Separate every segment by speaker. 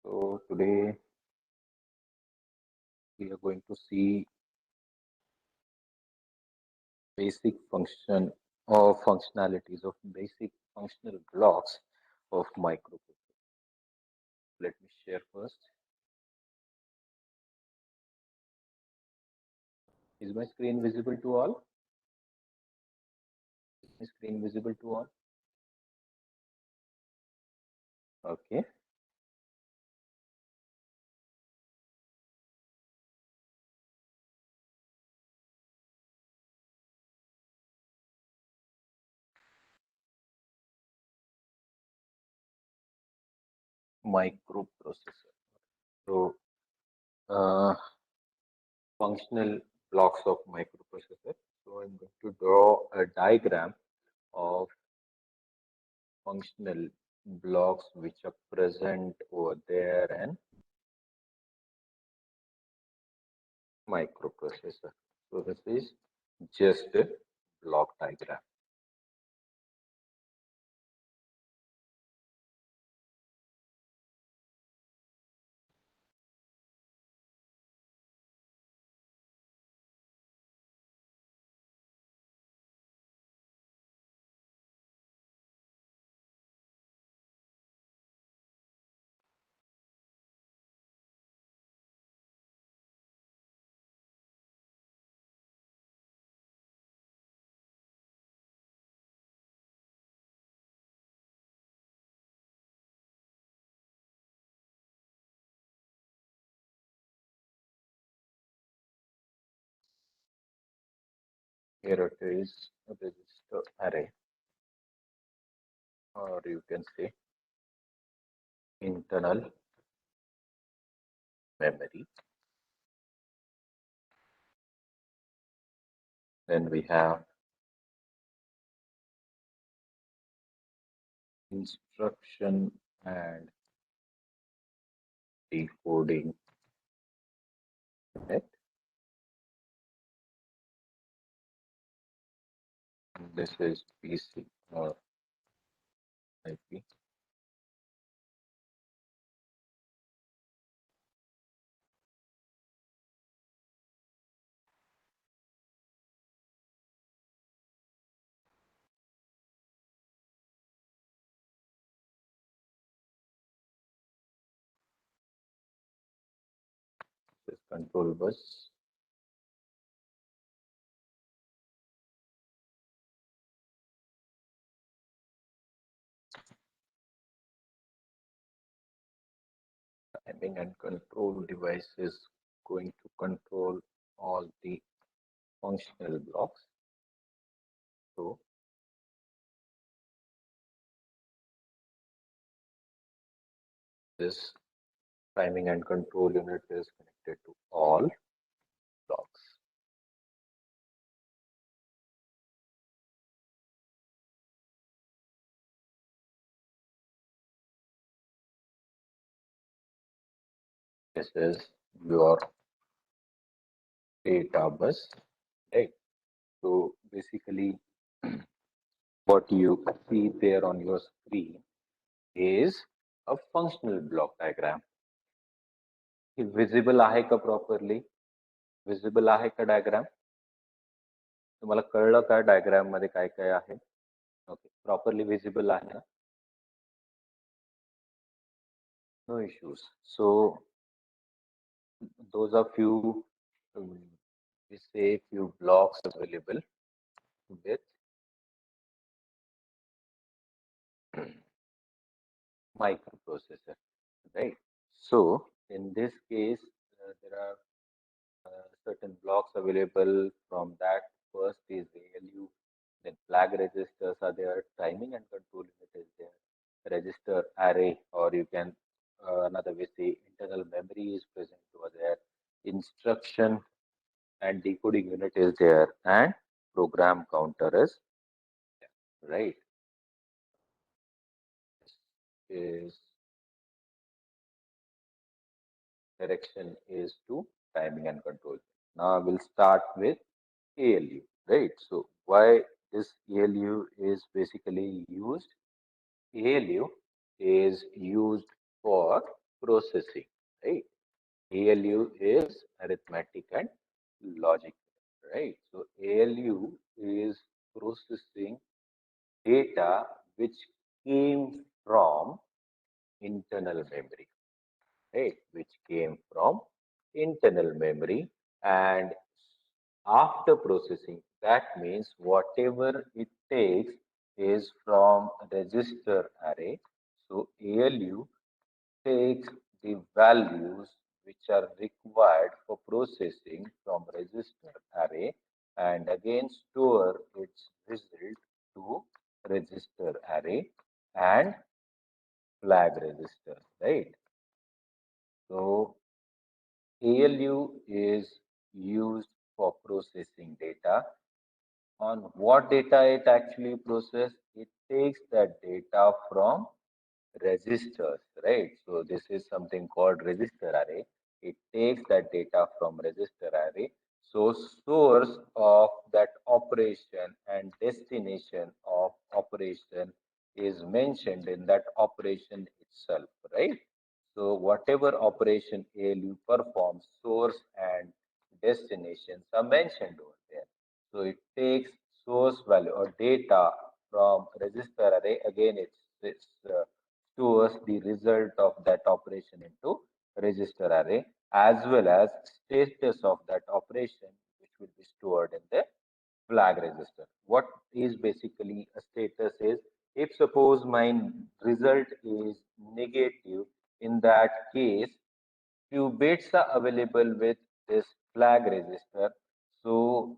Speaker 1: So today we are going to see basic function or functionalities of basic functional blocks of microprocessor. Let me share first. Is my screen visible to all? Is my screen visible to all? Okay. Microprocessor. So functional blocks of microprocessor. So I'm going to draw a diagram of functional blocks which are present over there and microprocessor. So this is just a block diagram. Here it is a register array, or you can say internal memory. Then we have instruction and decoding unit. This is PC or IP. This is control bus. Timing and control device is going to control all the functional blocks. So this timing and control unit is connected to all blocks. This is your data bus, right? So basically, what you see there on your screen is a functional block diagram. Hey visible आहे का properly? Visible आहे का diagram? तुम्हाला कळलं का diagram मध्ये काय काय आहे? Okay, properly visible आहे ना? No issues. So those are few, we say few blocks available with microprocessor, right? So in this case, there are certain blocks available. From that, first is ALU, then flag registers are there, timing and control unit is there, register array, or you can another way say internal memory is present over there, instruction and decoding unit is there, and program counter is there, right? Is direction is to timing and control. Now we'll start with ALU, right? So why this ALU is basically used? ALU is used for processing, right? ALU is arithmetic and logic, right? So ALU is processing data which came from internal memory, right? Which came from internal memory, and after processing, that means whatever it takes is from register array. So ALU takes the values which are required for processing from register array and again store its result to register array and flag register, right? So ALU is used for processing data. On what data it actually processes? It takes that data from registers, right? So this is something called register array. It takes that data from register array. So source of that operation and destination of operation is mentioned in that operation itself, right? So whatever operation ALU performs, source and destinations are mentioned over there. So it takes source value or data from register array. Again, it's stores the result of that operation into register array as well as status of that operation which will be stored in the flag register. What is basically a status is if suppose my result is negative, in that case few bits are available with this flag register. So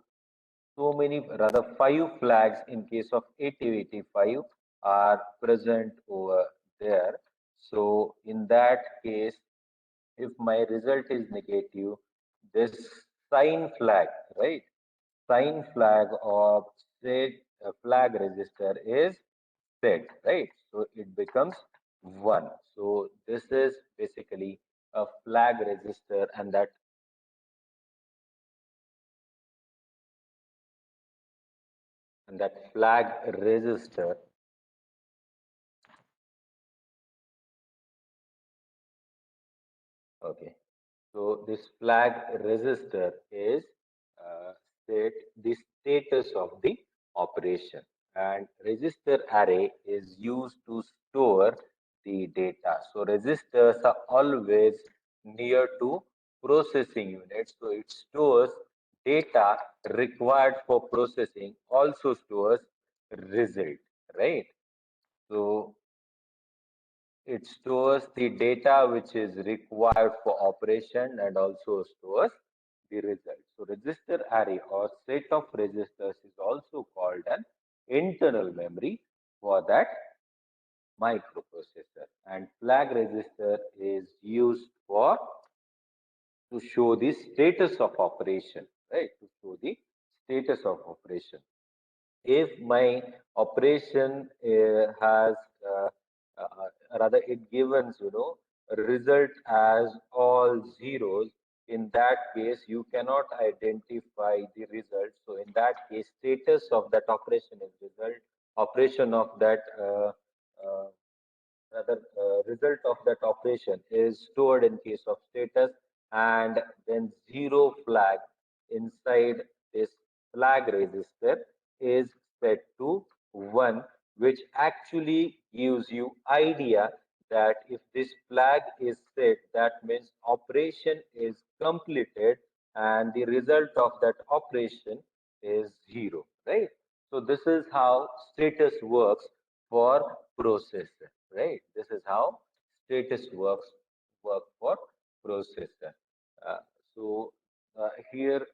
Speaker 1: many, rather five flags in case of 8085 are present over there. So in that case, if my result is negative, this sign flag, right? Sign flag of set flag register is set, right? So it becomes one. So this is basically a flag register, and that flag register. Okay. So this flag register is set the status of the operation, and register array is used to store the data. So registers are always near to processing units. So it stores data required for processing, also stores result, right? So it stores the data which is required for operation and also stores the result. So register array or set of registers is also called an internal memory for that microprocessor. And flag register is used for to show the status of operation, right? To show the status of operation. If my operation has rather it gives result as all zeros, in that case you cannot identify the result. So in that case status of that operation is result, operation of that rather result of that operation is stored in case of status, and then zero flag inside this flag register is set to 1, which actually gives you idea that if this flag is set, that means operation is completed and the result of that operation is 0, right? So this is how status works for processor, right? This is how status work for processor. Uh, so here,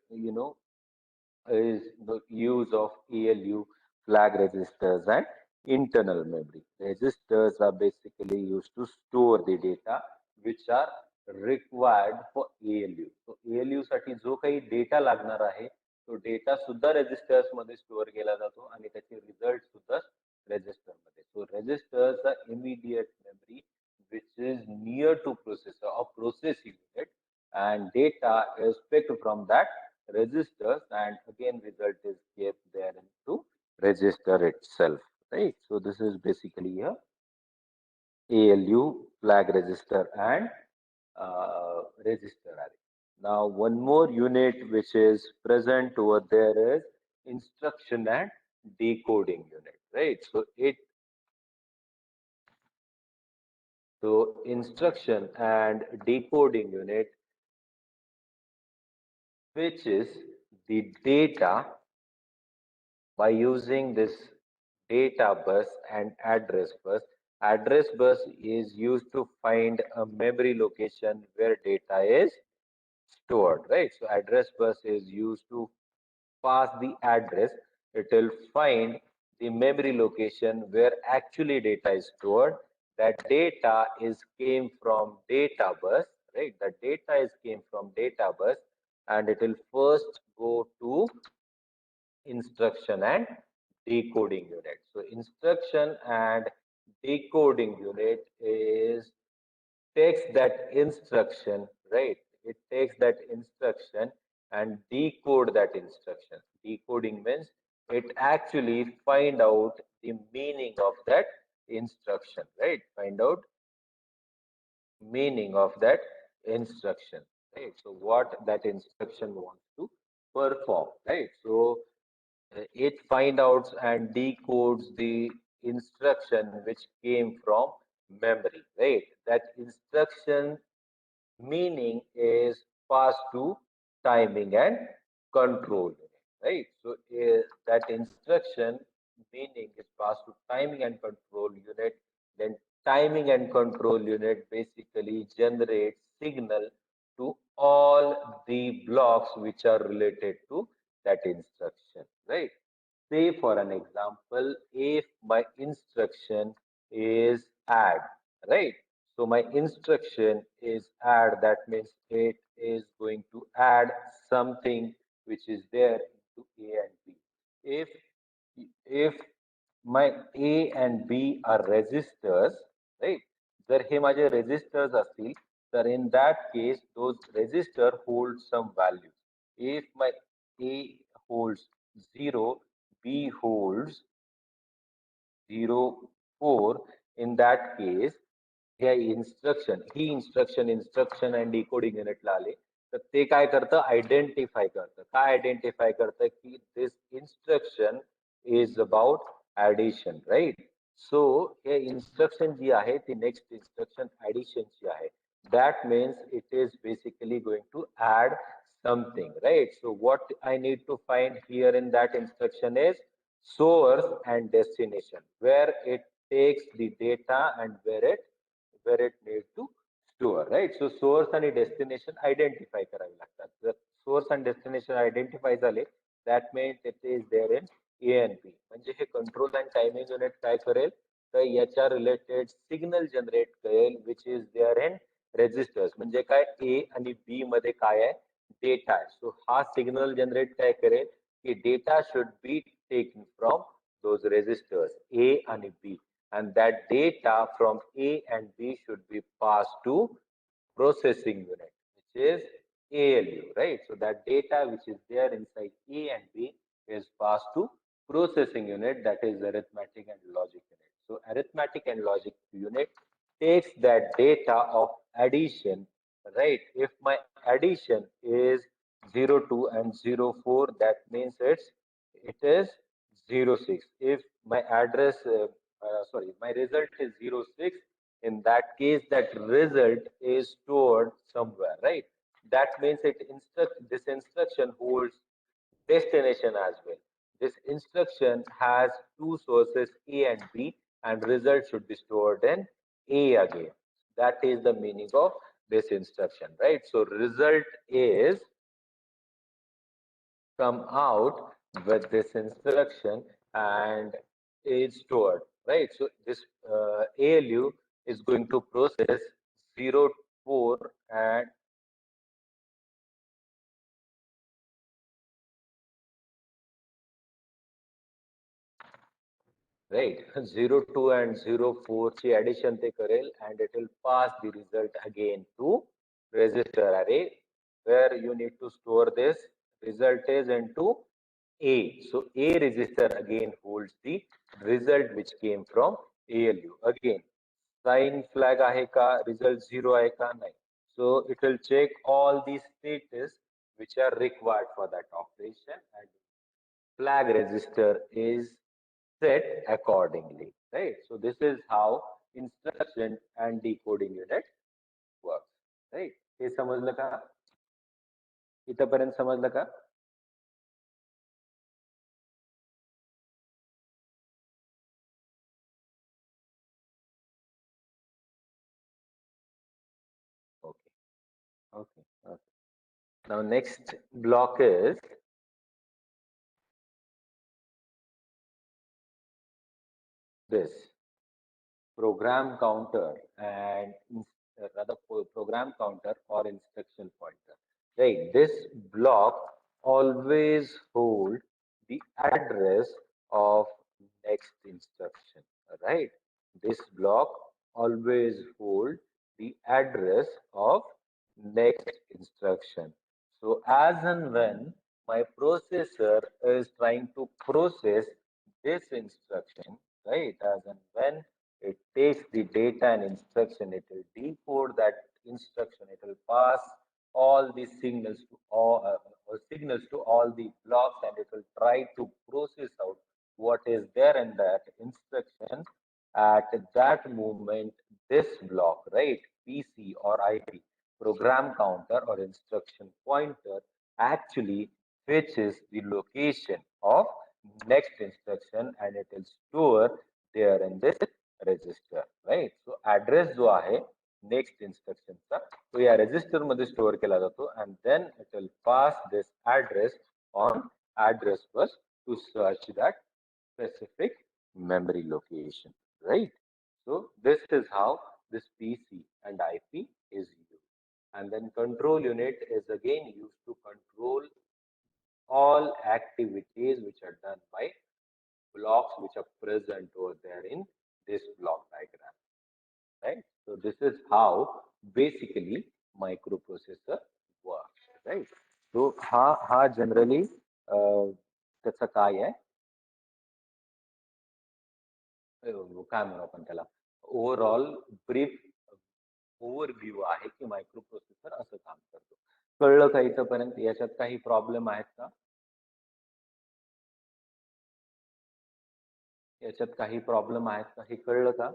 Speaker 1: is the use of ALU flag registers and internal memory. Registers are basically used to store the data which are required for ALU. So ALU साठी जो काही data लागणार आहे तो data सुद्धा resistors मध्ये store केला जातो आणि त्याचे रिझल्ट सुद्धा रेजिस्टर मध्ये. So registers are immediate memory which is near to processor or processing unit, and data is picked from that registers and again result is kept there into register itself, right? So this is basically a ALU flag register and register array. Now, one more unit which is present over there is instruction and decoding unit, right? So instruction and decoding unit, which is the data by using this data bus and address bus. Address bus is used to find a memory location where data is stored, right? So address bus is used to pass the address. It will find the memory location where actually data is stored. That data is came from data bus, right? The data is came from data bus, and it will first go to instruction and decoding unit. So instruction and decoding unit is takes that instruction, right? It takes that instruction and decode that instruction. Decoding means it actually find out the meaning of that instruction, right? Find out meaning of that instruction, right? So what that instruction wants to perform, right? So it find out and decodes the instruction which came from memory, right? That instruction meaning is passed to timing and control unit, right? So that instruction meaning is passed to timing and control unit. Then timing and control unit basically generates signal to all the blocks which are related to that instruction, right? Say for an example, if my instruction is add, right? So my instruction is add, that means it is going to add something which is there into A and B. If if my A and B are resistors, right? जर हे माझे resistors असतील, तर in that case, those resistor hold some value. If my A holds 0, B holds 0, 4, in that case, ह्या instruction and decoding युनिटला आले तर ते काय करतं आयडेंटिफाय करतं काय आयडेंटिफाय करतं की this instruction is about addition right so हे इन्स्ट्रक्शन जी आहे ती नेक्स्ट इन्स्ट्रक्शन ऍडिशनची आहे that means it is basically going to add something, right? So what I need to find here in that instruction is source and destination, where it takes the data and where it needs to store, right? So source आणि destination identify करावे लागतात. जर source and destination identify झाले, that means it is there in A and B. म्हणजे हे control and timing unit काय करेल तर याच्या रिलेटेड सिग्नल जनरेट करेल which is there in registers म्हणजे काय ए आणि बी मध्ये काय आहे डेटा आहे सो हा सिग्नल जनरेट काय करेल की data should be taken from those resistors A and B, and that data from A and B should be passed to processing unit, which is ALU, right? So that data which is there inside A and B is passed to processing unit, that is arithmetic and logic unit. So arithmetic and logic unit takes that data of addition, right? If my addition is 02 and 04, that means it is 06. If my address, sorry, my result is 06, in that case, that result is stored somewhere, right? That means this instruction holds destination as well. This instruction has two sources A and B, and result should be stored in A again. That is the meaning of this instruction, right? So result is come out with this instruction and is stored, right? So this ALU is going to process 04 and right 02 and 04 ची addition ते करेल and it will pass the result again to register array where you need to store this result is into A. So A register again holds the result which came from ALU. Again, sign flag आहे का, result 0 आहे का, नाही. So it will check all the status which are required for that operation, and flag register is set accordingly, right? So this is how instruction and decoding unit works, right? हे समजलं का? इथपर्यंत समजलं का? Okay, okay, okay. Now next block is this program counter and rather program counter or instruction pointer. Right, this block always hold the address of next instruction. Right, this block always hold the address of next instruction. So as and when my processor is trying to process this instruction, right, as and when it takes the data and instruction, it will decode that instruction, it will pass all the signals to all the blocks, and it will try to process out what is there in that instruction. At that moment, this block, right, PC or IP, program counter or instruction pointer, actually fetches the location of next instruction, and it will store there in this register, right? So address जो आहे next instruction चा तो या register मध्ये store केला जातो, and then it will pass this address on address bus to search that specific memory location, right? So this is how this PC and IP is used. And then control unit is again used to control all activities which are done by blocks which are present over there in this block diagram, right? So this is how basically microprocessor works, right? So ha generally त्याचं काय आहे, काय म्हणू आपण त्याला, overall brief overview आहे की microprocessor असं काम करतो. कळलं का इथपर्यंत? याच्यात काही प्रॉब्लेम आहेत का? याच्यात काही प्रॉब्लेम आहेत का? हे कळलं का?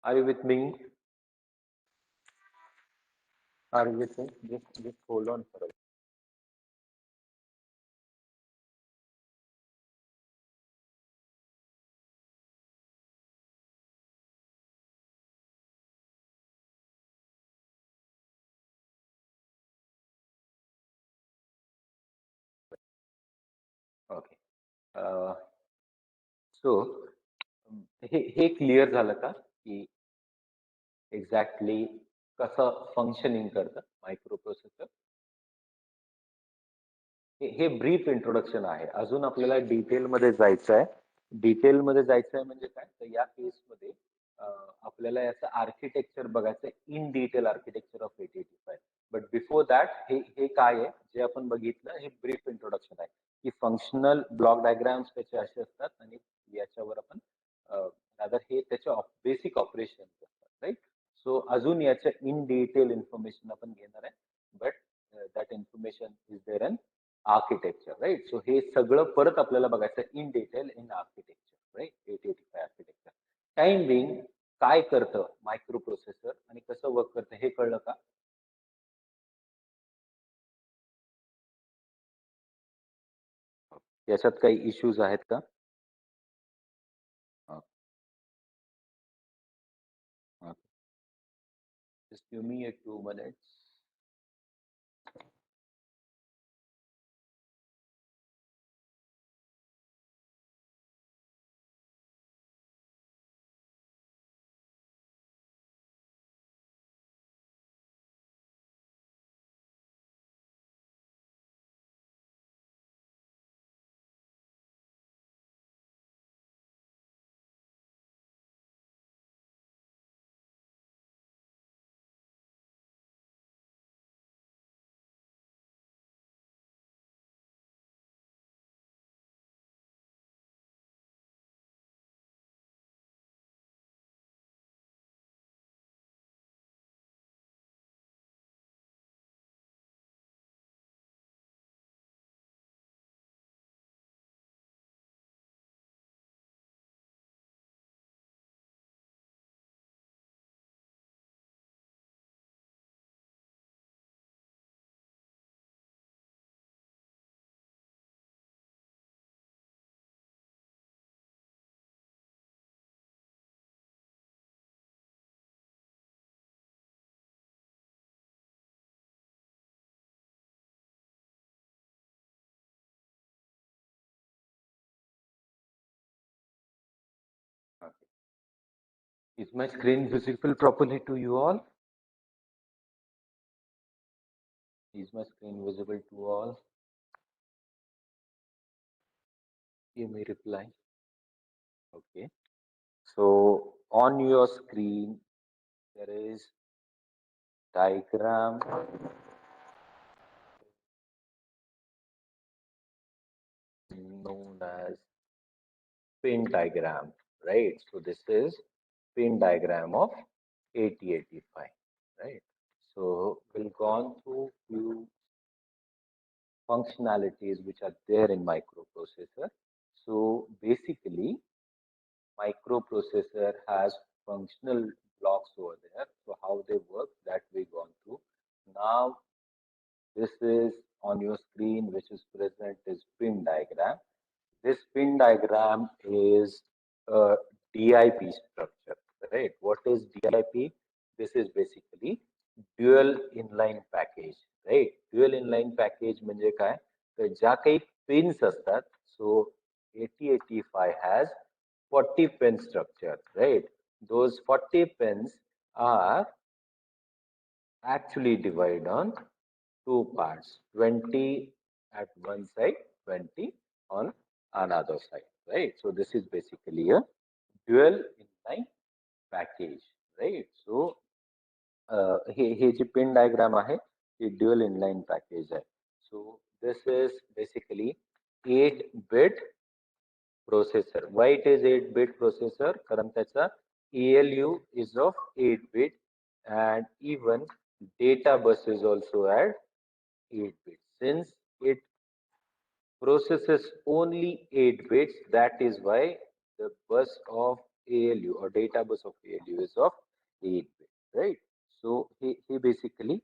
Speaker 1: Are you with me? Are you with me? just hold on for a okay. So हे क्लिअर झालं का की एक्झॅक्टली कसं फंक्शनिंग करतं मायक्रोप्रोसेसर? हे ब्रीफ इंट्रोडक्शन आहे. अजून आपल्याला डिटेलमध्ये जायचं आहे. डिटेलमध्ये जायचं आहे म्हणजे काय, तर या केसमध्ये आपल्याला याचं आर्किटेक्चर बघायचं आहे, in detail architecture of 8085. But before that हे काय आहे जे आपण बघितलं, हे ब्रीफ इंट्रोडक्शन आहे की फंक्शनल ब्लॉक डायग्राम्स त्याचे असे असतात, आणि याच्यावर आपण रादर हे त्याचे बेसिक ऑपरेशन असतात, राईट? सो अजून याच्या इन डिटेल इन्फॉर्मेशन आपण घेणार आहे, but that information is there in architecture, right? So हे सगळं परत आपल्याला बघायचं in detail in architecture, right? 8085 architecture. Time being काय करतं मायक्रो प्रोसेसर आणि कसं वर्क करतं हे कळलं का? याच्यात काही इश्यूज आहेत का? Just give me a 2 minutes. Is my screen visible properly to you all? Is my screen visible to all? You may reply. Okay. So on your screen, there is diagram known as pin diagram, right? So this is pin diagram of 8085, right? So we'll go on through few functionalities which are there in microprocessor. So basically, microprocessor has functional blocks over there. So how they work, that we gone through. Now this is on your screen, which is present is pin diagram. This pin diagram is a DIP structure, right? What is DIP? This is basically dual inline package, right? Dual inline package म्हणजे काय? तर ज्या काही pins असतात, so 8085 has 40 pin structure, right? Those 40 pins are actually divided on two parts, 20 at one side, 20 on another side, right? So this is basically a dual inline package, right? So hey ji pin diagram आहे हे dual inline package आहे. सो this is basically 8 bit processor. Why it is 8 bit processor? कारण त्याचा ALU is of 8 bit and even data bus is also at 8 bits. Since it processes only 8 bits, that is why the bus of ALU or data bus of ALU is of 8 bits, right? So he basically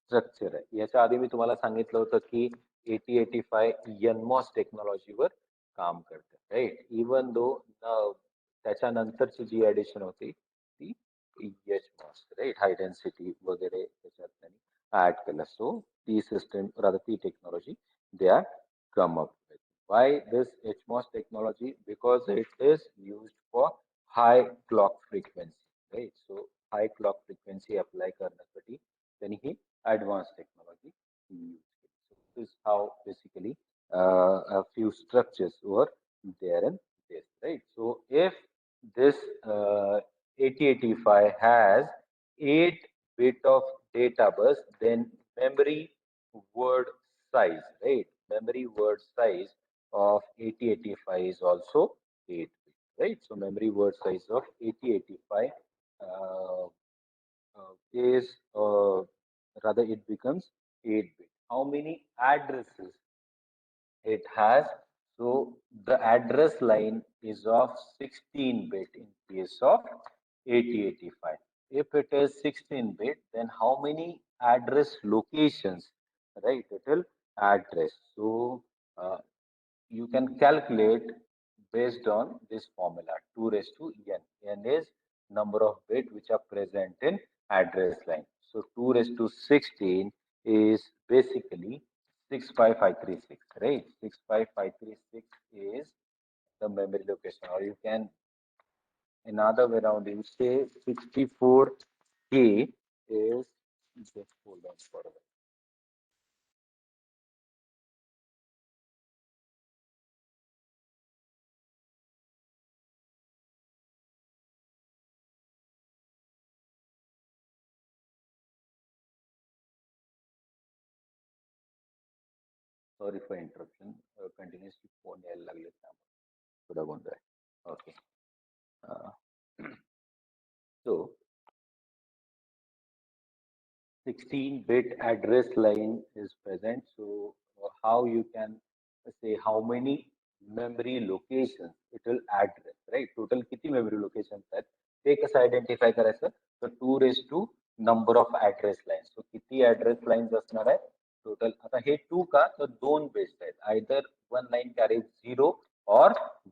Speaker 1: structure आहे. याच्या आधी मी तुम्हाला सांगितलं होतं की 8085 NMOS टेक्नॉलॉजीवर काम करते, right? Even though त्याच्यानंतरची जी addition होती ती HMOS, राईट? हाय डेन्सिटी वगैरे त्याच्यात त्यांनी ऍड केलं. सो ती सिस्टम रादर ती technology they are come up with. Why this HMOS technology? Because it is used for high clock frequency, right? So high clock frequency apply करण्यासाठी त्यांनी ही advanced technology used. So this is how basically a few structures were there in this, right? So if this 8085 has 8 bit of data bus, then memory word size, right? Memory word size of 8085 is also 8 bit, right? So memory word size of 8085 is rather it becomes 8 bit. How many addresses it has? So the address line is of 16 bit in case of 8085. If it is 16 bit, then how many address locations, right? It will address. So uh, you can calculate based on this formula 2 raised to n. N is number of bits which are present in address line. So 2 raised to 16 is basically 65536, right? 65536 is the memory location, or you can another way around you say 64K is just hold on for a minute. Sorry for interruption. Continuously phone यायला लागले त्यामुळे थोडा गोंधळ आहे. Okay. Uh, so 16-bit address line is present. So how you can say how many memory locations it will address, right? Total किती memory locations आहेत ते कसं आयडेंटिफाय करायचं? तर 2 raised to number of address lines. So किती address lines असणार आहे? Total आता हे 2 का तर 2 बेस्ड आहेत. Either one line carry 0 or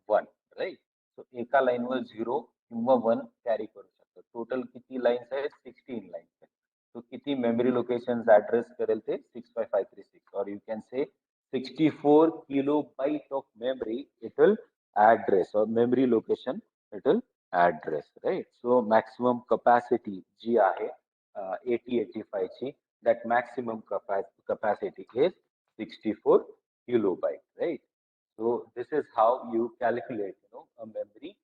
Speaker 1: 1, right? So एका लाईनवर 0 किंवा 1 कॅरी करू शकतो. टोटल किती लाईन्स आहेत? 16 लाईन्स आहेत. तो किती मेमरी लोकेशंस ऍड्रेस करेल ते 65536, or you can say 64 kilobyte of memory it will address, or memory location it will address, right. So maximum capacity जी आहे 8085 ची, that maximum capacity is 64 kilobyte, right? So this is how you calculate, a memory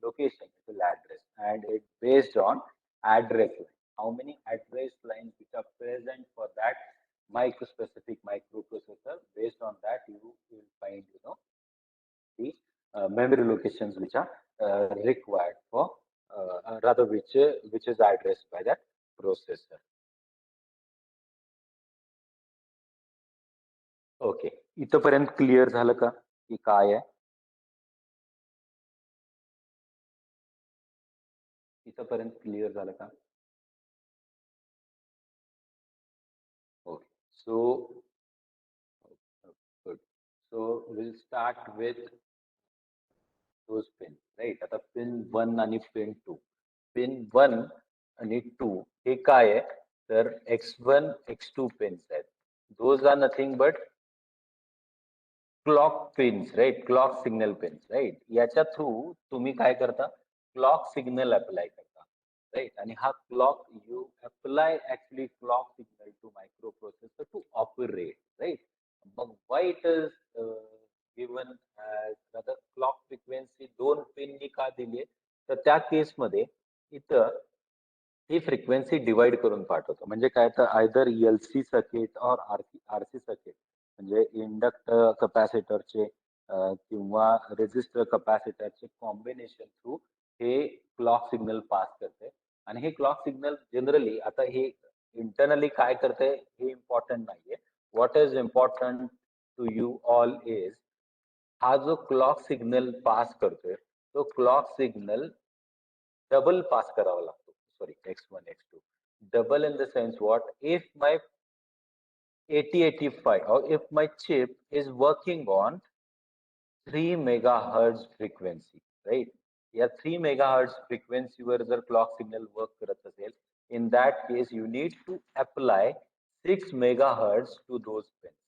Speaker 1: location, it will address, and it based on address line. How many address lines which are present for that specific microprocessor? Based on that, you will find, the memory locations which are required for, rather which is addressed by that processor. Okay, इथपर्यंत clear झालं का की काय आहे? इथपर्यंत clear झालं का? Okay, so good. So will start with those pin, right. आता पिन 1 आणि पिन 2. पिन 1 आणि 2 हे काय आहे? तर X1 X2 पिन्स आहेत. Those are nothing but clock pins, right. Clock signal pins, right. याच्या थ्रू तुम्ही काय करता? क्लॉक सिग्नल अप्लाय करता, राईट. आणि हा clock you apply actually clock signal to microprocessor to operate, right. मग why it is given as clock frequency 2 पिननी का दिली? तर त्या केसमध्ये इथं ही फ्रिक्वेन्सी डिवाइड करून पाठवतो. म्हणजे काय, तर आयदर एलसी सर्किट और आरसी सर्किट, म्हणजे इंडक्टर कपॅसिटरचे किंवा रेजिस्टर कपॅसिटरचे कॉम्बिनेशन थ्रू हे क्लॉक सिग्नल पास करते. आणि हे क्लॉक सिग्नल जनरली, आता हे इंटरनली काय करते हे इम्पॉर्टंट नाहीये. What is important to you all is, हा जो क्लॉक सिग्नल पास करतोय तो क्लॉक सिग्नल डबल पास करावा लागतो. Sorry, X1, X2. Double in the sense what? If my 8085 or if my chip is working on 3 megahertz frequency, right? या 3 megahertz frequency वर जर clock signal work करत असेल, in that case you need to apply 6 megahertz to those pins,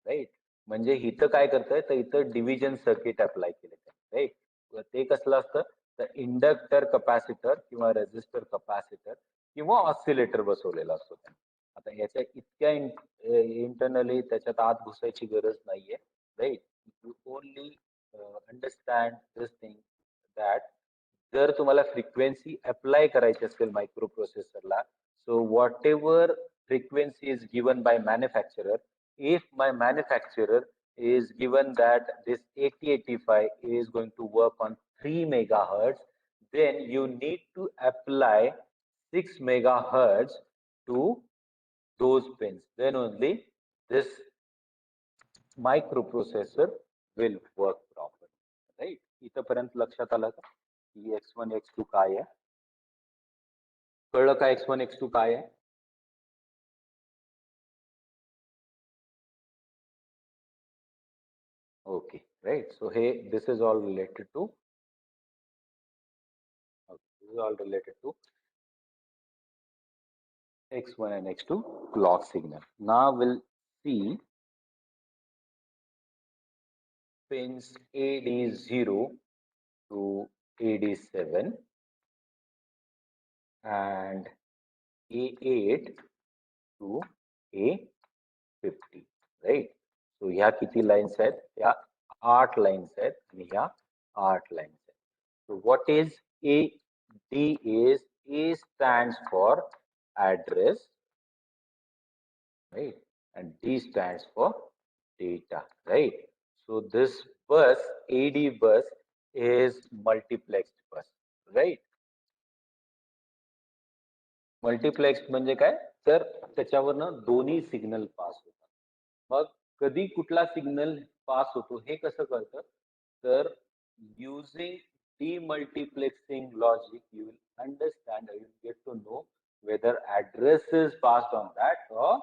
Speaker 1: right? म्हणजे इथं काय करतंय, तर इथं डिव्हिजन सर्किट अप्लाय केलेलं आहे, राईट. ते कसलं असतं, तर इंडक्टर कपॅसिटर किंवा रेजिस्टर कपॅसिटर किंवा ऑसिलेटर बसवलेला असतो त्यांनी. आता याच्या इतक्या इंटरनली त्याच्यात आत घुसायची गरज नाहीये, right. You only understand this thing that जर तुम्हाला फ्रिक्वेन्सी अप्लाय करायची असेल मायक्रो प्रोसेसरला, so whatever frequency is given by manufacturer, if my manufacturer is given that this 8085 is going to work on 3 megahertz, then you need to apply 6 megahertz to those pins. Then only this microprocessor will work properly, right? इथपर्यंत लक्षात आलं का की X1 X2 काय आहे? कळलं का X1 X2 काय आहे? Okay, right. So hey, this is all related to, okay, this is all related to X1 and X2 clock signal. Now we'll see pins AD0 to AD7 and A8 to A50, right? So ह्या किती lines आहेत? ह्या 8 lines आहेत आणि ह्या 8 lines आहेत. So what is A? D is, A stands for address, right? And D stands for data, right? So this bus, AD bus, is multiplexed bus, right? Multiplex म्हणजे काय, तर त्याच्यावरनं दोन्ही सिग्नल पास होतात. मग कधी कुठला सिग्नल पास होतो हे कसं कळतं, तर using demultiplexing logic you will understand or you will get to know whether address is passed on that or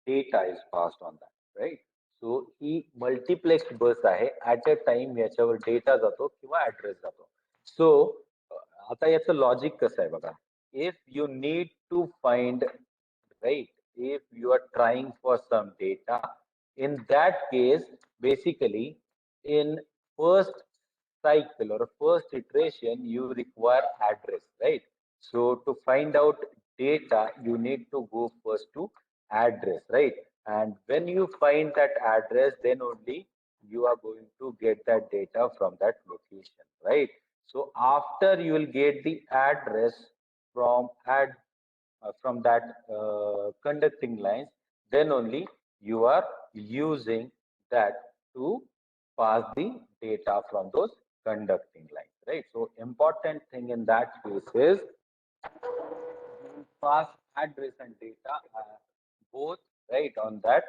Speaker 1: data is passed on that, right? So he multiplex बस आहे. At a time याच्यावर data जातो किंवा address जातो. सो आता याचं logic कसं आहे बघा. If you need to find, right, if you are trying for some data, in that case basically in first cycle or a first iteration, you require address, right? So to find out data, you need to go first to address, right? And when you find that address, then only you are going to get that data from that location, right? So after you will get the address from from that conducting lines, then only you are using that to pass the data from those conducting lines, right? So important thing in that case is you pass address and data both right on that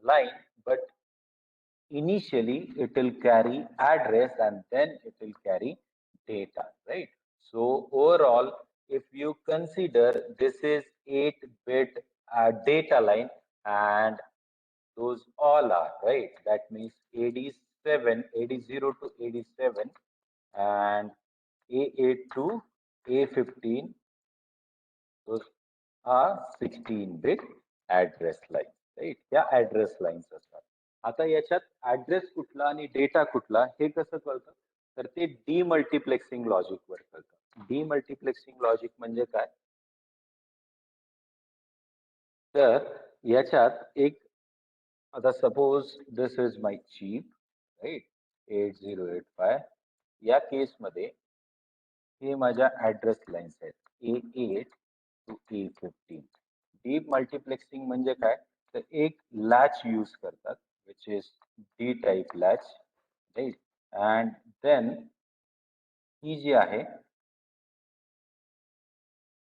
Speaker 1: line, but initially it will carry address and then it will carry data, right? So overall, if you consider this is 8-bit data line, and those all are right, that means 87 80 to 87 and A8 to A15, those are 16-bit address line, right? या address lines असतात. आता याच्यात address कुठला आणि data कुठला हे कसं कळतं? तर ते डीमल्टिप्लेक्सिंग लॉजिक वर कळतं. डीमल्टिप्लेक्सिंग लॉजिक म्हणजे काय? तर याच्यात एक, आता suppose this is my chip, right? 8085. या केसमध्ये हे माझ्या ॲड्रेस लाईन्स आहेत. A8 to A15. Deep multiplexing म्हणजे काय? तर एक लॅच यूज करतात, which is D type latch, right? And then ही जी आहे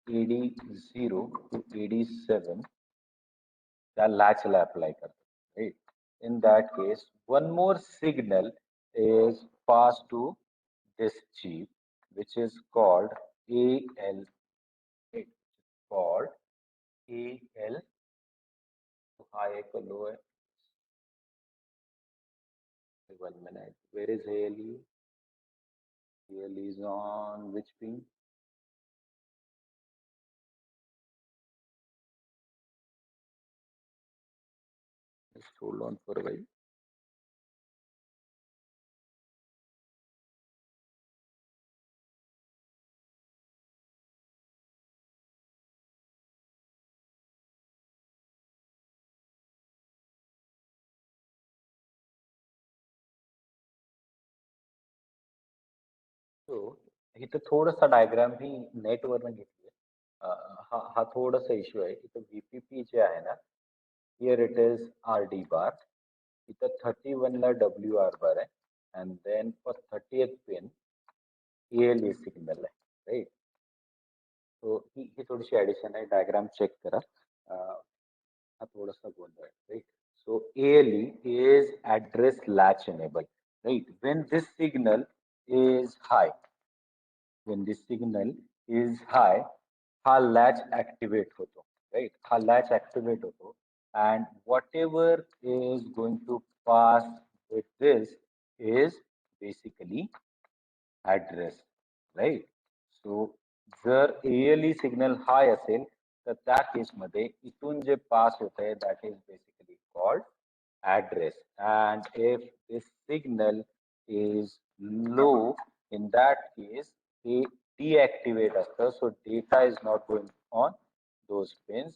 Speaker 1: AD0 to AD7 त्या लॅचला अप्लाय करतात, right? In that case, one more signal is passed to this chip, which is called AL, right? Called AL. High एक low है. 1 minute. Where is ALE? ALE is on which pin? Just hold on for a while. So इथं थोडासा diagram ही नेटवरनं घेतली आहे. हा थोडासा issue आहे. इथं VPP जे आहे ना, here it is RD bar. इथं 31 ला WR bar आहे. And then for 30th pin ALE signal आहे, राईट? सो ही थोडीशी ऍडिशन आहे. डायग्राम चेक करा. हा थोडासा गोंधळ आहे, right? So ALE is address latch enable, right? When this signal is high, हा लॅच ऍक्टिव्हेट होतो, राईट? हा लॅच ऍक्टिव्हेट होतो, and whatever is going to pass with this is basically address, right? So जर ALE signal हाय असेल तर त्या केसमध्ये इथून जे पास होत आहे that is basically called address, and if this signal is low, in that case it deactivate असतं, so data is not going on those pins.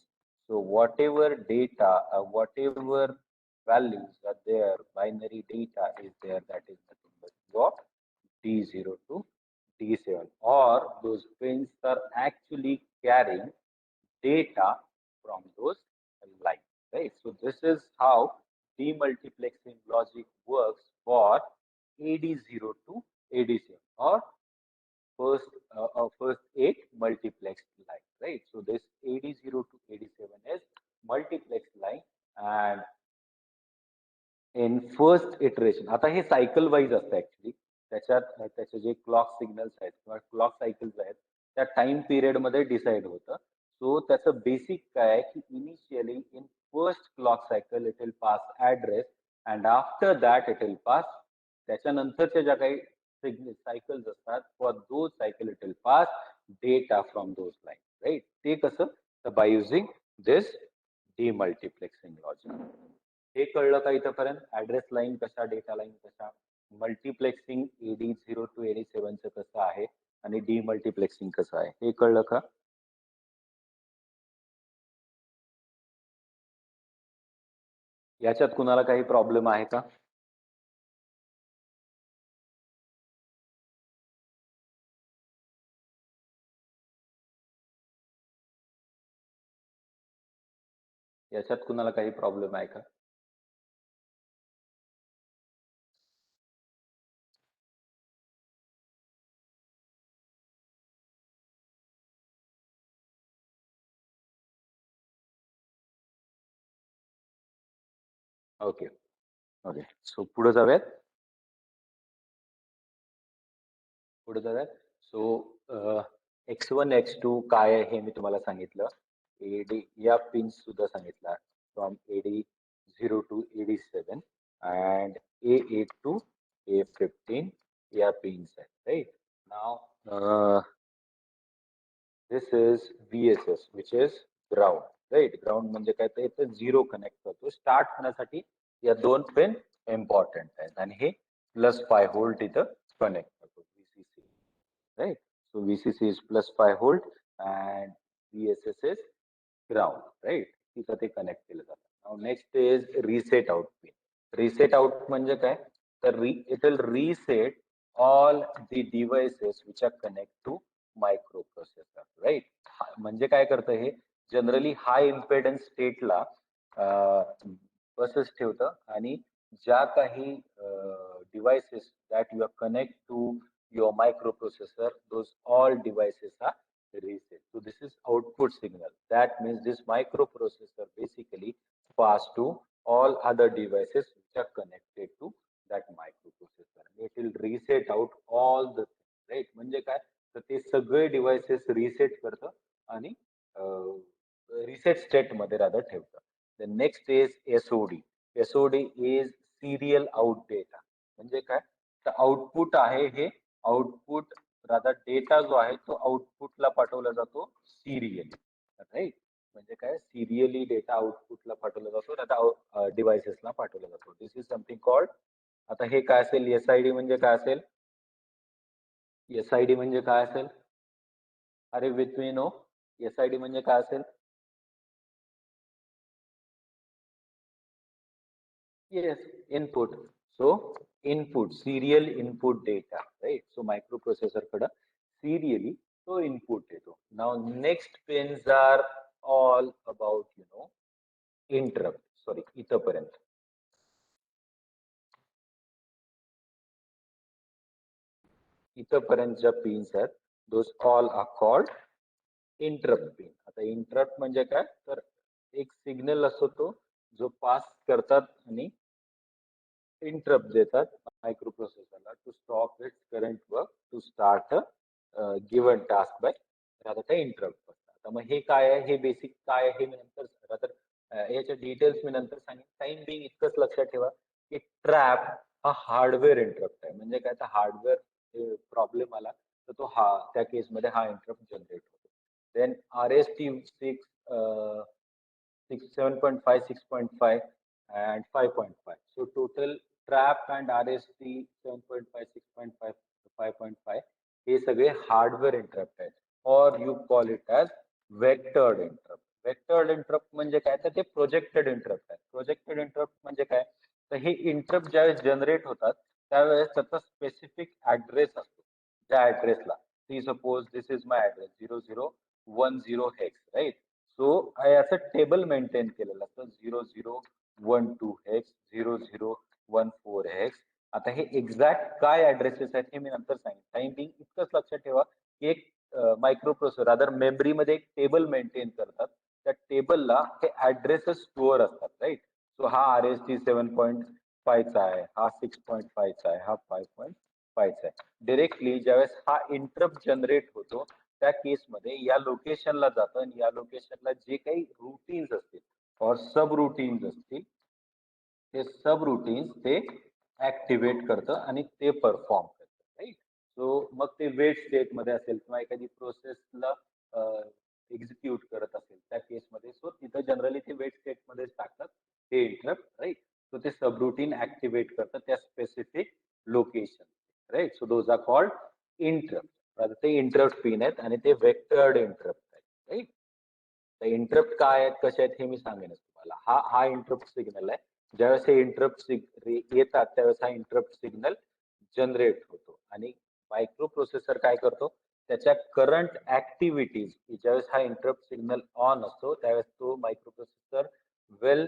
Speaker 1: So whatever data, whatever values are there, binary data is there, that is nothing but your D0 to D7, or those pins are actually carrying data from those lines, right? So this is how demultiplexing logic works for AD0 to AD7, or first 8 multiplex line, right? So this AD0 to AD7 is multiplex line, and in first iteration, आता हे cycle wise असतं actually. त्याच्यात त्याचे जे clock signals आहेत किंवा clock cycles आहेत त्या time period मध्ये decide होतं. सो त्याचं बेसिक काय आहे की initially in first clock cycle it will pass address, and after that it will pass, त्याच्यानंतरच्या ज्या काही सायकल्स असतात for those cycle it will pass data from those line, right? ते कसं? तर by using this demultiplexing logic. हे कळलं का इथपर्यंत? ऍड्रेस लाईन कशा, डेटा लाईन कशा? मल्टिप्लेक्सिंग AD0 to AD7 चं कसं आहे आणि डीमल्टिप्लेक्सिंग कसं आहे हे कळलं का? याच्यात कुणाला काही प्रॉब्लेम आहे का? याच्यात कुणाला काही प्रॉब्लेम आहे का? Okay okay. सो पुढे जाऊयात. पुढे जाऊयात. सो X1 X2 काय आहे हे मी तुम्हाला सांगितलं. एडी या पिन्स सुद्धा सांगितला from AD0 to AD7 and A8 to A15 या पिन्स आहेत, right. Now this is VSS which is ground, right? Ground म्हणजे काय, तर इथे झिरो कनेक्ट करतो. स्टार्ट होण्यासाठी या दोन पिन इम्पॉर्टंट आहेत आणि हे +5 व्होल्ट इथं कनेक्ट करतो VCC, right? So VCC is +5 volt and VSS is ground, right? तिथं ते कनेक्ट केलं जातं. Now next is reset out pin. Reset out म्हणजे काय, तर it will reset all the devices which are connect to microprocessor, right? म्हणजे काय करतं हे, जनरली हाय इम्पेडन्स स्टेटला बसेस ठेवतं आणि ज्या काही devices that you are connect to your microprocessor, those all devices are reset. So this is output signal. That means this microprocessor basically pass to all other devices which are connected to that microprocessor. It will reset out all the things, right? म्हणजे काय, तर ते सगळे devices reset करतं आणि reset state मध्ये rather ठेवतं. The next is SOD. SOD is serial out data. म्हणजे काय, तर आउटपुट आहे हे आउटपुट रादर डेटा जो आहे तो आउटपुटला पाठवला जातो सिरियली, राईट. म्हणजे काय, सिरियली डेटा आउटपुटला पाठवला जातो, रादर डिव्हाइसेसला पाठवला जातो. This is something called. आता हे काय असेल, एसआयडी म्हणजे काय असेल, एसआयडी म्हणजे काय असेल, अरे विथ मी नो, एसआयडी म्हणजे काय असेल? Yes, input. So input, serial input data, right? So microprocessor कडं serially तो input देतो. Now next pins are all about, interrupt. Sorry, इथपर्यंत. इथपर्यंत ज्या पिन्स आहेत, those all are called interrupt pin. आता interrupt म्हणजे काय, तर एक सिग्नल असतो तो जो पास करतात आणि इंटरप्ट देतात मायक्रोप्रोसेसरला to stop its current work to start a given task by rather त्या इंटरप्ट. आता मग हे काय आहे, हे बेसिक काय आहे, हे मी नंतर रादर याच्या डिटेल्स मी नंतर सांगेन. टाइम बिंग इतकंच लक्षात ठेवा की ट्रॅप हा हार्डवेअर इंटरप्ट आहे. म्हणजे काय, तर हार्डवेअर प्रॉब्लेम आला तर तो हा त्या केसमध्ये हा इंटरप्ट जनरेट होतो. Then RST6 7.5, 6.5 and 5.5. So total trap and RST 7.5, 6.5, 5.5 हे सगळे हार्डवेअर इंटरप्ट आहेत. और you call it as vectored interrupt. Vectored interrupt म्हणजे काय, तर ते प्रोजेक्टेड इंटरप्ट आहे. प्रोजेक्टेड इंटरप्ट म्हणजे काय, तर हे इंटरप्ट ज्यावेळेस जनरेट होतात त्यावेळेस त्याचा स्पेसिफिक ऍड्रेस असतो. त्या ऍड्रेसला, see suppose this is my address 0010 hex, right. So याचं टेबल मेंटेन केलेलं असतं 0012 हेक्स 0014 हेक्स. आता हे एक्झॅक्ट काय ऍड्रेसेस आहेत हे मी नंतर सांगेन. टाइम बिंग इतकंच लक्षात ठेवा की एक मायक्रोप्रोसेसर अदर मेमरीमध्ये एक टेबल मेंटेन करतात. त्या टेबलला हे ऍड्रेसेस स्टोअर असतात, राईट. सो हा RST 7.5चा आहे, हा 6.5चा आहे, हा 5.5चा आहे. डिरेक्टली ज्यावेळेस हा इंटरप्ट जनरेट होतो त्या केसमध्ये या लोकेशनला जातं आणि या लोकेशनला जे काही रुटीन्स असतील और सब रुटीन्स असतील ते सब रुटीन्स ते ऍक्टिव्हेट करतं आणि ते परफॉर्म करतं, राईट. सो मग ते वेट स्टेट मध्ये असेल किंवा एखादी प्रोसेसला एक्झिक्यूट करत असेल त्या केसमध्ये, सो तिथं जनरली ते वेट स्टेट मध्येच टाकतात हे इंटरप्ट, राईट. सो ते सब रुटीन ऍक्टिव्हेट करतं त्या specific location, right? So those are called interrupt. आता ते इंटरप्ट पिन आहेत आणि ते वेक्टर्ड इंटरप्ट आहेत, राईट? तर इंटरप्ट काय आहेत, कसे आहेत हे मी सांगेनच तुम्हाला. हा इंटरप्ट सिग्नल आहे. ज्यावेळेस हे इंटरप्ट येतात त्यावेळेस हा इंटरप्ट सिग्नल जनरेट होतो आणि मायक्रो प्रोसेसर काय करतो, त्याच्या करंट ऍक्टिव्हिटीज, ज्यावेळेस हा इंटरप्ट सिग्नल ऑन असतो त्यावेळेस तो microprocessor will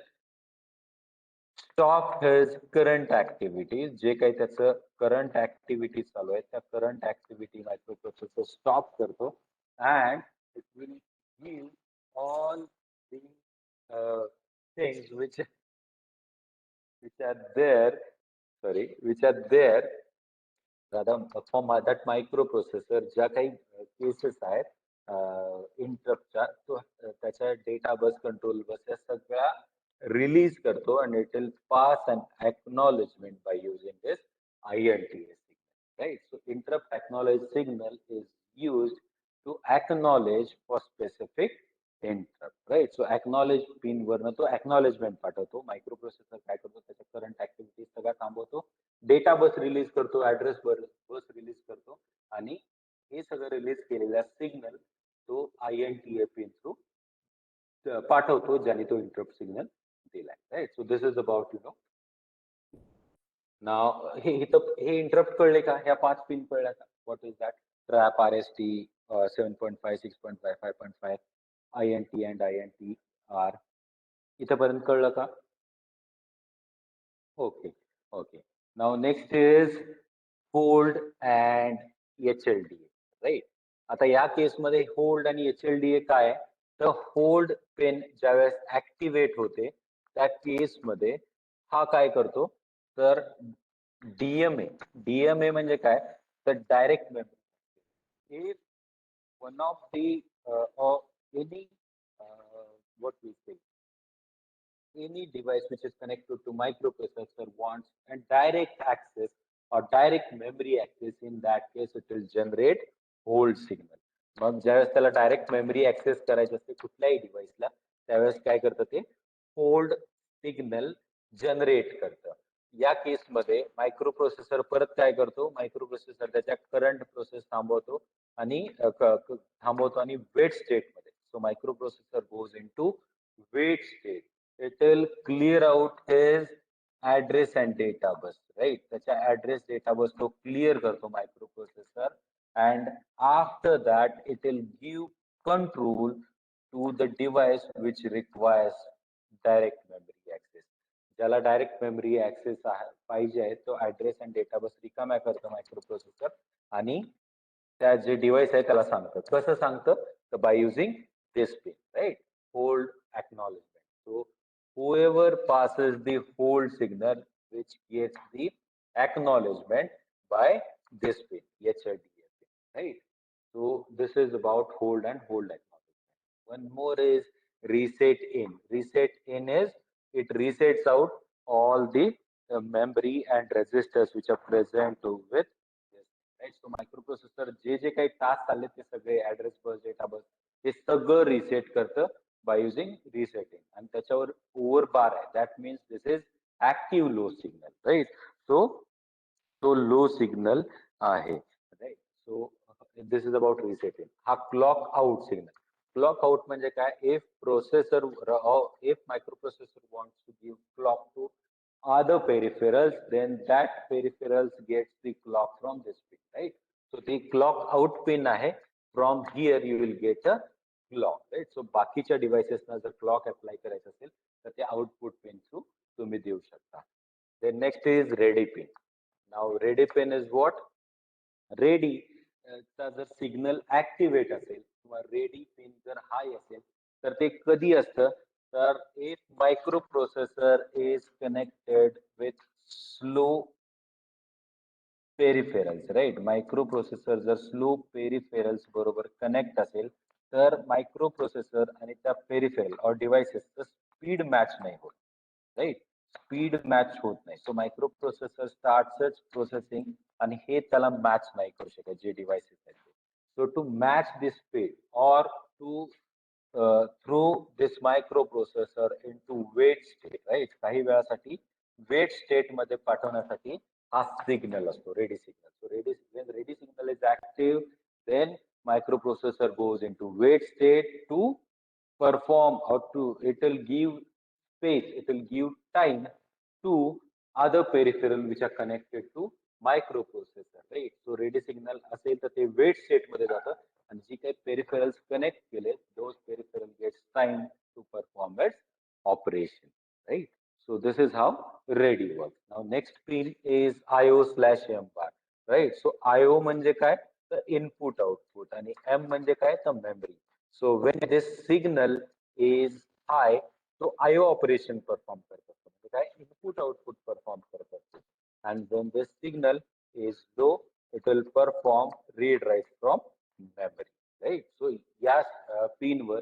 Speaker 1: stop his current activities. जे काही त्याचं करंट ऍक्टिव्हिटी चालू आहे त्या current activity microprocessor stop करतो and it will give all the things which are there, sorry, which are there rather for that microprocessor. ज्या काही cases आहेत इंटरप्टच्या, तो त्याच्या डेटा बस कंट्रोल बस या सगळ्या रिलीज करतो and it will pass an acknowledgement by using this INTA signal, right? So interrupt acknowledge signal is used to acknowledge for specific interrupt, right? So acknowledge pin वरनं तो acknowledgement पाठवतो. Microprocessor काय करतो, त्याच्या current activities सगळ्या थांबवतो, data bus release करतो, address बस रिलीज करतो आणि हे सगळं रिलीज केलेला सिग्नल तो INTA पिन थ्रू पाठवतो ज्याने तो इंटरप्ट सिग्नल दिलाय, right? So this is about now हे इंटरप्ट कळले का? ह्या 5 पिन कळल्या का? What is that? Trap, RST, 7.5, 6.5, 5.5, INT and INTR. इथपर्यंत कळलं का? Okay okay. Now next is hold and HLDA, right? आता या केसमध्ये होल्ड आणि HLDA काय आहे? तर होल्ड पेन ज्यावेळेस ऍक्टिव्हेट होते त्या केसमध्ये हा काय करतो, तर डीएमए म्हणजे काय, तर direct memory. If one of the any what we say, any device which is connected to microprocessor wants and direct access or direct memory access, in that case it will generate hold signal. मग ज्यावेळेस त्याला direct memory access करायची असते कुठल्याही डिव्हाइसला त्यावेळेस काय करतं, ते hold signal generate करतं. या केसमध्ये मायक्रोप्रोसेसर परत काय करतो, मायक्रोप्रोसेसर त्याच्या करंट प्रोसेस थांबवतो आणि वेट स्टेट मध्ये. So microprocessor goes into wait state. it will clear out his address and data bus, right? त्याच्या address data bus तो clear करतो microprocessor and after that it will give control to the device which requires direct memory access. ज्याला direct memory access पाहिजे आहे तो address आणि data bus रिकाम्या करतो मायक्रोप्रोसेसर आणि त्या जे डिव्हाइस आहे त्याला सांगतं. कसं सांगतं, तर by using this pin, right? Hold acknowledgement. So whoever passes the hold signal which gets the acknowledgement by this pin, HLDA pin, right? So this is about hold and hold acknowledgement. One more is reset in. Reset in is it resets out all the memory and registers which are present with this, right? So microprocessor जे काही task चालले ते सगळे address बस, data bus हे सगळं reset करतं by using resetting and त्याच्यावर over बार आहे. That means this is active low signal, right? So तो लो सिग्नल आहे, right? So this is about resetting. हा clock out signal. Clock out म्हणजे काय, if processor if microprocessor wants to give clock to other peripherals, then that peripherals gets the clock from this pin, right? So the clock out pin आहे. From here you will get a clock, right? So बाकीच्या डिव्हाइसेसना जर clock apply करायचं असेल तर ते output pin through तुम्ही देऊ शकता. Then next is ready pin. Now ready pin is what? Ready चा जर सिग्नल ऍक्टिव्हेट असेल किंवा रेडी पिन जर हाय असेल तर ते कधी असतं, तर if microprocessor is connected with slow peripherals, right? Microprocessor जर स्लो पेरिफेरल्स बरोबर कनेक्ट असेल तर मायक्रो प्रोसेसर आणि त्या पेरिफेरल और डिव्हाइसेसचं स्पीड मॅच नाही होत, राईट? स्पीड मॅच होत नाही. सो मायक्रो प्रोसेसर स्टार्ट्सच प्रोसेसिंग आणि हे त्याला मॅच नाही करू शकत जे डिव्हाइसेस आहेत. So to match this speed or to throw this microprocessor into wait state, right? काही वेळासाठी वेट स्टेट मध्ये पाठवण्यासाठी हा सिग्नल असतो, ready signal. So when ready signal is active, then microprocessor goes into wait state to perform, or to it will give space, it will give time to other peripheral which are connected to microprocessor, right? So ready signal असेल तर ते wait state मध्ये जातं आणि जी काही peripherals connect केले, those peripheral gets time to perform its operation, right? So this is how ready works. Now next pin is IO/M bar, right? So IO म्हणजे काय, तर input output आणि M म्हणजे काय, तर memory. So when this signal is high, तो IO operation perform करत असतो, म्हणजे काय, input output perform करत असतो. And when this signal is low, it will perform read write from memory, right? So या पिन वर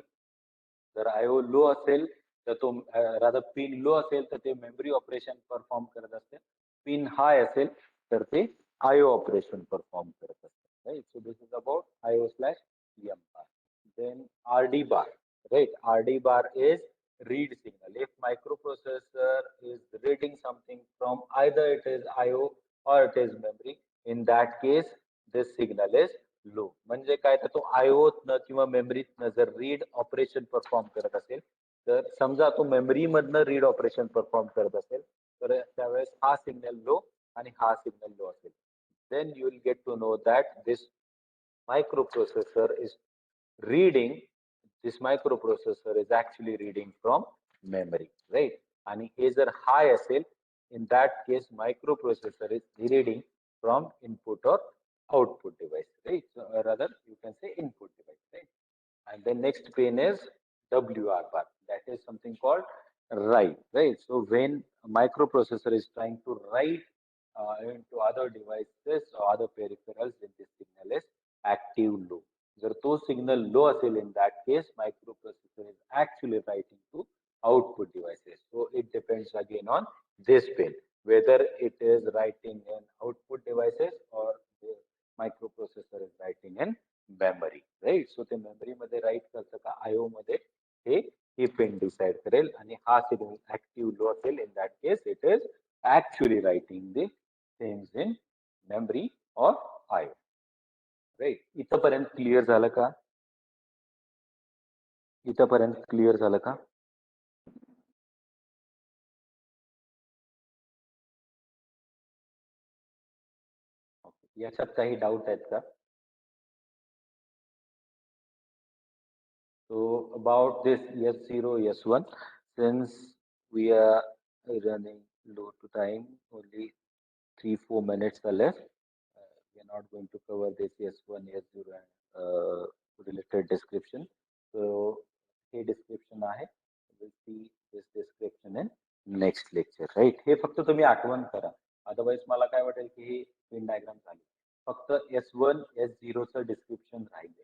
Speaker 1: जर आयओ लो असेल तर तो रादर पिन लो असेल तर ते मेमरी ऑपरेशन परफॉर्म करत असते, पिन हाय असेल तर ते आयओ ऑपरेशन परफॉर्म करत असते, right? So this is about IO/M bar. Then RD bar, right? RD bar is read signal. If microprocessor is reading something from either it is IO or it is memory, in that case this signal is लो. म्हणजे काय, तर तो आयओतनं किंवा मेमरीतनं जर read operation perform करत असेल, तर समजा तो मेमरी मधनं रीड ऑपरेशन परफॉर्म करत असेल, तर त्यावेळेस हा सिग्नल लो आणि हा सिग्नल लो असेल. Then you will get to know that microprocessor is reading, this microprocessor is actually reading from memory, right? आणि हे जर हाय असेल, in that case microprocessor is reading from input or output device, right? So, rather you can say input device, right? And the next pin is WR bar. That is something called write, right? So when microprocessor is trying to write into other devices or other peripherals, then this signal is active low. जर तो signal low असेल, in that case microprocessor is actually writing to output devices. So it depends again on this pin, whether it is writing in output devices or the microprocessor is writing in memory, right? So ते memory मध्ये right करतं का IO मध्ये, हे ही pin decide करेल. आणि हा signal active low असेल, in that case it is actually writing the things in memory और आयओ, राईट? इथपर्यंत क्लिअर झालं का? इथपर्यंत क्लिअर झालं का? याच्यात काही डाऊट आहेत का? So about this S0, S1, since we are running low to time, only 3-4 minutes are left. We are not going to cover this S1, S0 related description. So hey description आहे. We'll see this description in next lecture, right? हे फक्त तुम्ही आठवण करा. Otherwise मला काय वाटेल की ही pin diagram झाली. फक्त S1, S0 चं डिस्क्रिप्शन राहिले.